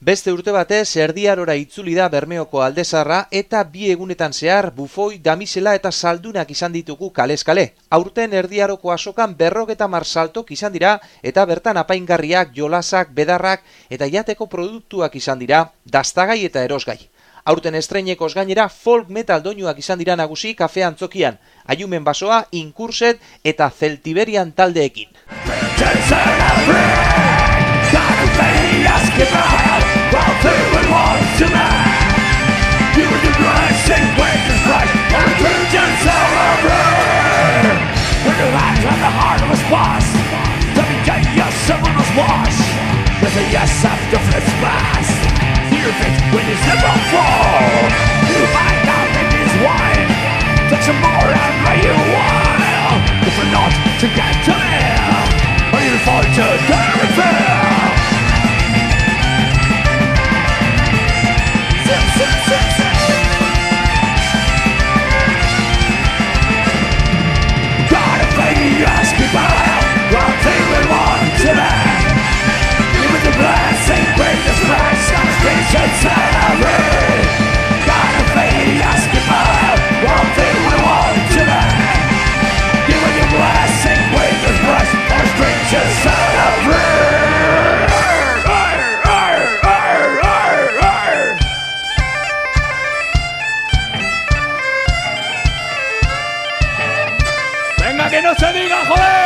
Beste urte batez Erdiarora itzuli da Bermeoko Aldezarra eta 2 egunetan zehar bufoi, damisela eta saldunak izan ditugu kalez kale. Aurten Erdiaroko azokan 50 saltok izan dira eta bertan apaingarriak, jolasak, bedarrak eta jateko produktuak izan dira, daztagai eta erosgai. Aurten estreinekoz gainera folk metal doinuak izan dira nagusi kafe antzokian, Aiumen basoa, Inkurset eta Celtiberian taldeekin. ¡Que no se diga, joder!